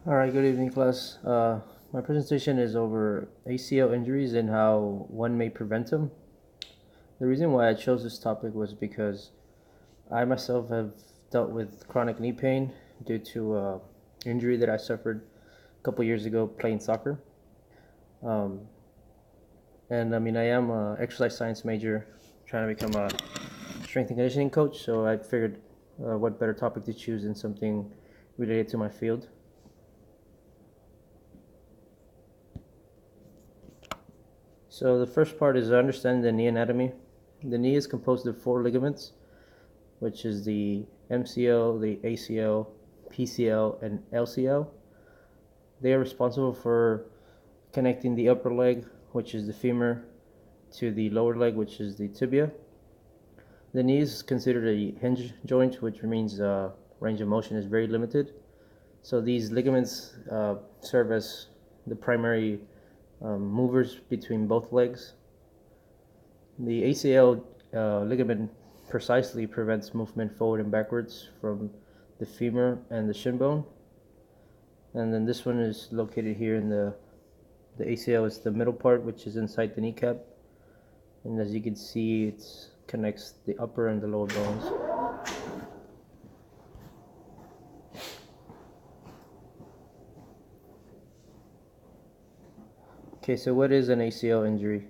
All right, good evening, class. My presentation is over ACL injuries and how one may prevent them. The reason why I chose this topic was because I myself have dealt with chronic knee pain due to injury that I suffered a couple years ago playing soccer. Um, and I mean, I am an exercise science major trying to become a strength and conditioning coach, so I figured what better topic to choose than something related to my field. So the first part is understanding the knee anatomy. The knee is composed of four ligaments, which is the MCL, the ACL, PCL, and LCL. They are responsible for connecting the upper leg, which is the femur, to the lower leg, which is the tibia. The knee is considered a hinge joint, which means range of motion is very limited. So these ligaments serve as the primary movers between both legs. The ACL ligament precisely prevents movement forward and backwards from the femur and the shin bone. And then this one is located here in the ACL is the middle part, which is inside the kneecap. And as you can see, it connects the upper and the lower bones. Okay, so what is an ACL injury?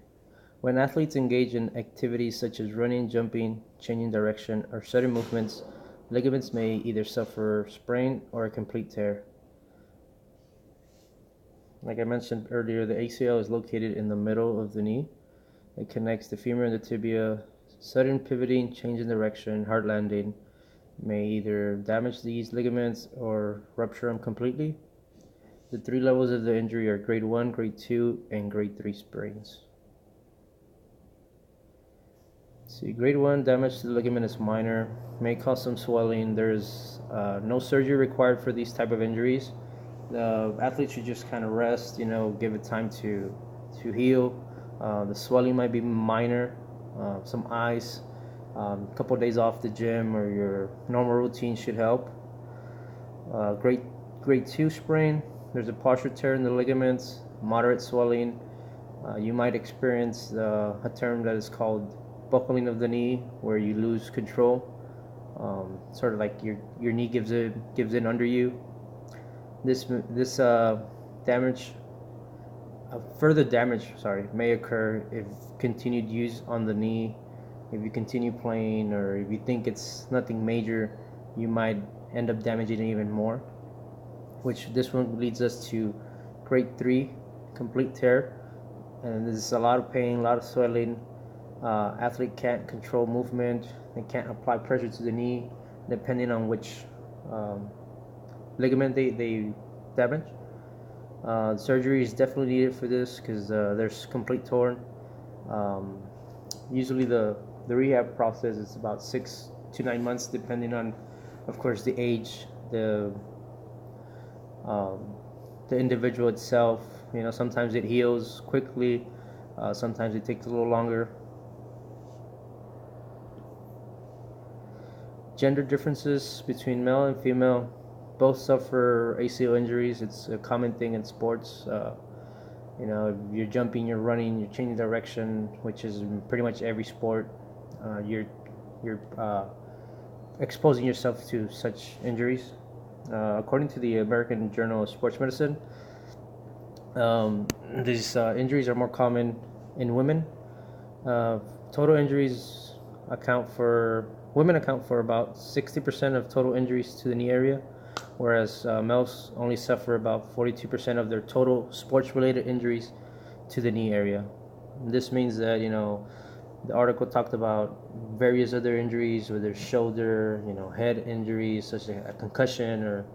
When athletes engage in activities such as running, jumping, changing direction, or sudden movements, ligaments may either suffer sprain or a complete tear. Like I mentioned earlier, the ACL is located in the middle of the knee. It connects the femur and the tibia. Sudden pivoting, change in direction, hard landing may either damage these ligaments or rupture them completely. The three levels of the injury are grade 1, grade 2, and grade 3 sprains. See, grade 1 damage to the ligament is minor, may cause some swelling. There's no surgery required for these type of injuries. The athlete should just kind of rest, give it time to heal. The swelling might be minor, some ice, a couple of days off the gym or your normal routine should help. Grade 2 sprain, there's a partial tear in the ligaments, moderate swelling. You might experience a term that is called buckling of the knee, where you lose control, sort of like your knee gives in under you. This damage, further damage, sorry, may occur if continued use on the knee. If you continue playing, or if you think it's nothing major, you might end up damaging it even more. Which this one leads us to grade 3, complete tear, and there's a lot of pain, a lot of swelling. Athlete can't control movement. They can't apply pressure to the knee, depending on which um, ligament they damage. Surgery is definitely needed for this because there's complete torn. Um, Usually the rehab process is about 6 to 9 months, depending on, of course, the age, um, the individual itself. Sometimes it heals quickly. Sometimes it takes a little longer. Gender differences between male and female, both suffer ACL injuries. It's a common thing in sports. If you're jumping, you're running, you're changing direction, which is in pretty much every sport. You're exposing yourself to such injuries. According to the American Journal of Sports Medicine, these injuries are more common in women. Uh, Total injuries account for women account for about 60% of total injuries to the knee area, whereas males only suffer about 42% of their total sports-related injuries to the knee area. This means that the article talked about various other injuries, whether shoulder, head injuries such as a concussion or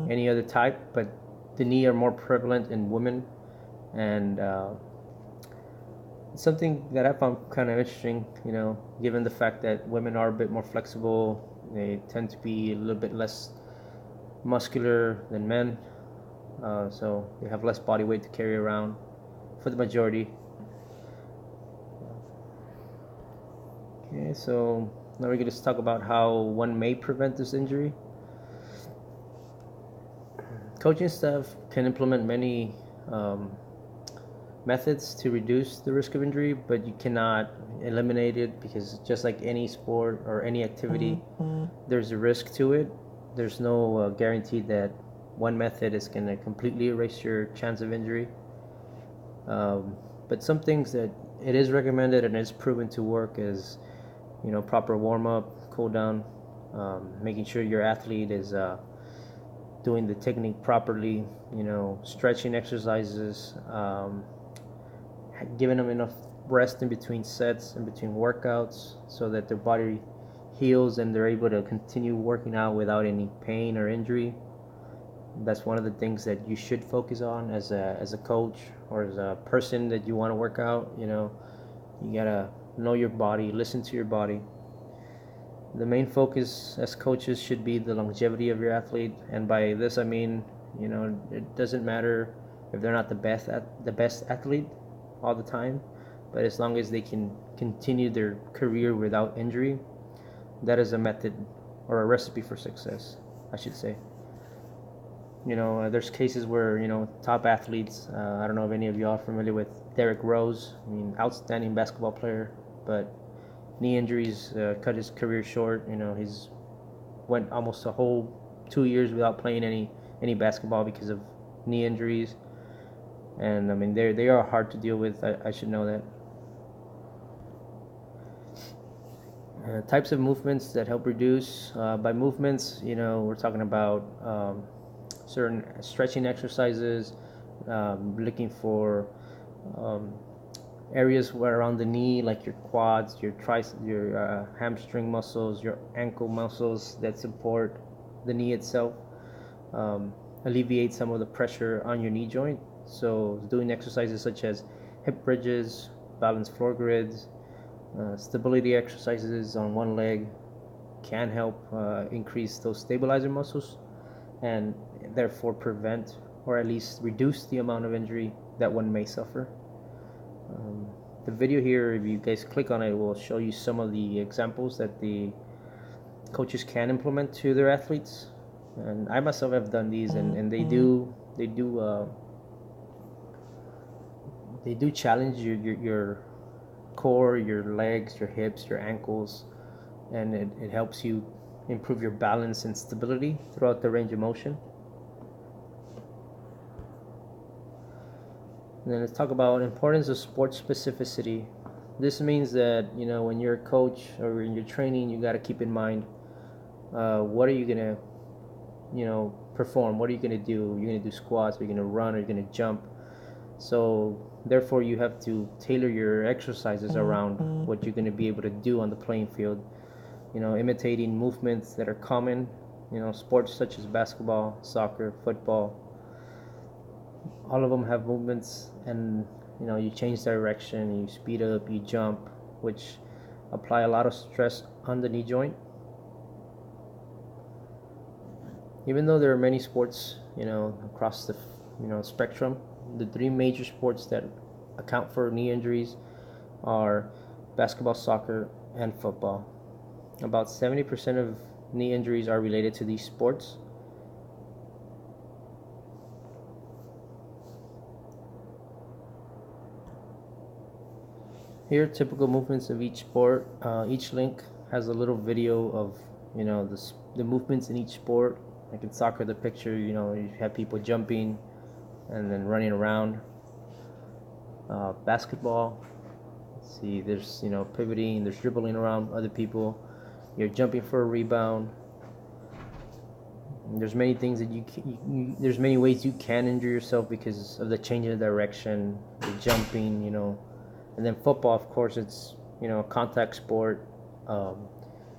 any other type, but the knee are more prevalent in women, and something that I found kind of interesting, given the fact that women are a bit more flexible, they tend to be a little bit less muscular than men, so they have less body weight to carry around for the majority. Okay, so now we're going to talk about how one may prevent this injury. Coaching staff can implement many um, methods to reduce the risk of injury, but you cannot eliminate it, because just like any sport or any activity, there's a risk to it. There's no guarantee that one method is going to completely erase your chance of injury. But some things that it is recommended and is proven to work is, proper warm up, cool down, making sure your athlete is doing the technique properly, stretching exercises, giving them enough rest in between sets, in between workouts, so that their body heals and they're able to continue working out without any pain or injury. That's one of the things that you should focus on as a coach or as a person that you want to work out. You gotta know your body, listen to your body. The main focus as coaches should be the longevity of your athlete, and by this I mean, it doesn't matter if they're not the best athlete all the time, but as long as they can continue their career without injury, that is a method or a recipe for success, I should say. There's cases where top athletes. I don't know if any of you are familiar with Derrick Rose. I mean, outstanding basketball player, but knee injuries cut his career short. He's went almost a whole 2 years without playing any basketball because of knee injuries. And I mean, they are hard to deal with. I should know that. Types of movements that help reduce. By movements, we're talking about certain stretching exercises, looking for areas where around the knee, like your quads, your hamstring muscles, your ankle muscles that support the knee itself, alleviate some of the pressure on your knee joint. So doing exercises such as hip bridges, balanced floor grids, stability exercises on one leg can help increase those stabilizer muscles, and therefore prevent or at least reduce the amount of injury that one may suffer. The video here, if you guys click on it, will show you some of the examples that the coaches can implement to their athletes. And I myself have done these, and they do challenge your core, your legs, your hips, your ankles, and it helps you improve your balance and stability throughout the range of motion. And then let's talk about importance of sports specificity. This means that when you're a coach or when you're training, you got to keep in mind what are you gonna perform. What are you gonna do? You're gonna do squats, are you gonna run, are you gonna jump? So therefore you have to tailor your exercises around what you're gonna be able to do on the playing field. Imitating movements that are common, sports such as basketball, soccer, football. All of them have movements, and you change direction, you speed up, you jump, which apply a lot of stress on the knee joint. Even though there are many sports, across the spectrum, the three major sports that account for knee injuries are basketball, soccer, and football. About 70% of knee injuries are related to these sports. Here, typical movements of each sport. Each link has a little video of the movements in each sport. Like in soccer, the picture, you have people jumping and then running around. Basketball, let's see, there's pivoting, there's dribbling around other people. You're jumping for a rebound. And there's many things that there's many ways you can injure yourself because of the change in direction, the jumping, And then football, of course, it's a contact sport.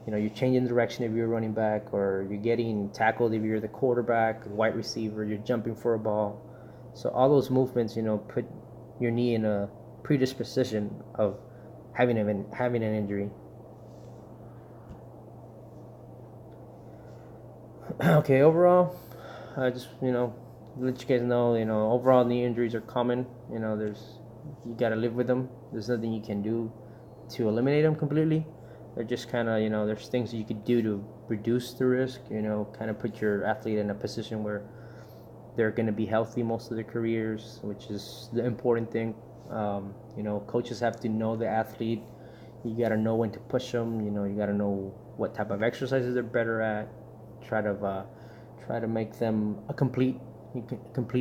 You're changing direction if you're running back, or you're getting tackled if you're the quarterback, wide receiver. You're jumping for a ball. So all those movements, put your knee in a predisposition of having an injury. Okay, overall, I just let you guys know, overall knee injuries are common. You gotta live with them. There's nothing you can do to eliminate them completely. They're just kind of there's things that you could do to reduce the risk. Kind of put your athlete in a position where they're going to be healthy most of their careers, which is the important thing. Coaches have to know the athlete. You got to know when to push them. You got to know what type of exercises they're better at. Try to make them a complete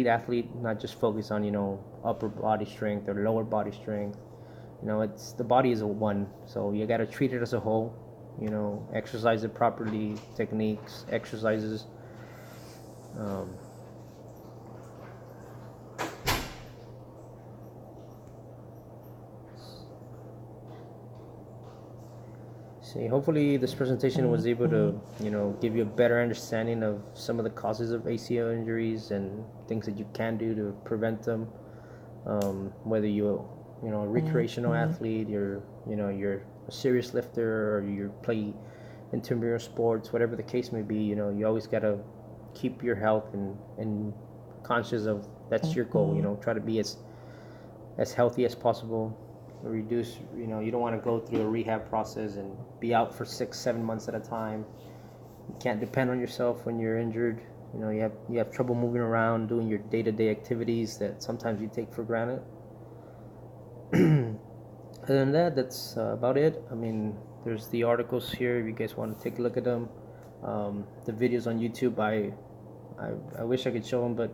athlete, not just focus on upper body strength or lower body strength. It's the body is a one, so you got to treat it as a whole. Exercise it properly, techniques, exercises. Um, See, hopefully this presentation was able to, give you a better understanding of some of the causes of ACL injuries and things that you can do to prevent them. Whether a recreational athlete, you're a serious lifter, or you play intramural sports, whatever the case may be, you always gotta keep your health and conscious of that's your goal. Try to be as healthy as possible. Reduce, you don't want to go through a rehab process and be out for 6-7 months at a time. You can't depend on yourself when you're injured. You have trouble moving around, doing your day-to-day activities that sometimes you take for granted. Other than that, that's about it. I mean, there's the articles here if you guys want to take a look at them. The videos on YouTube, I wish I could show them, but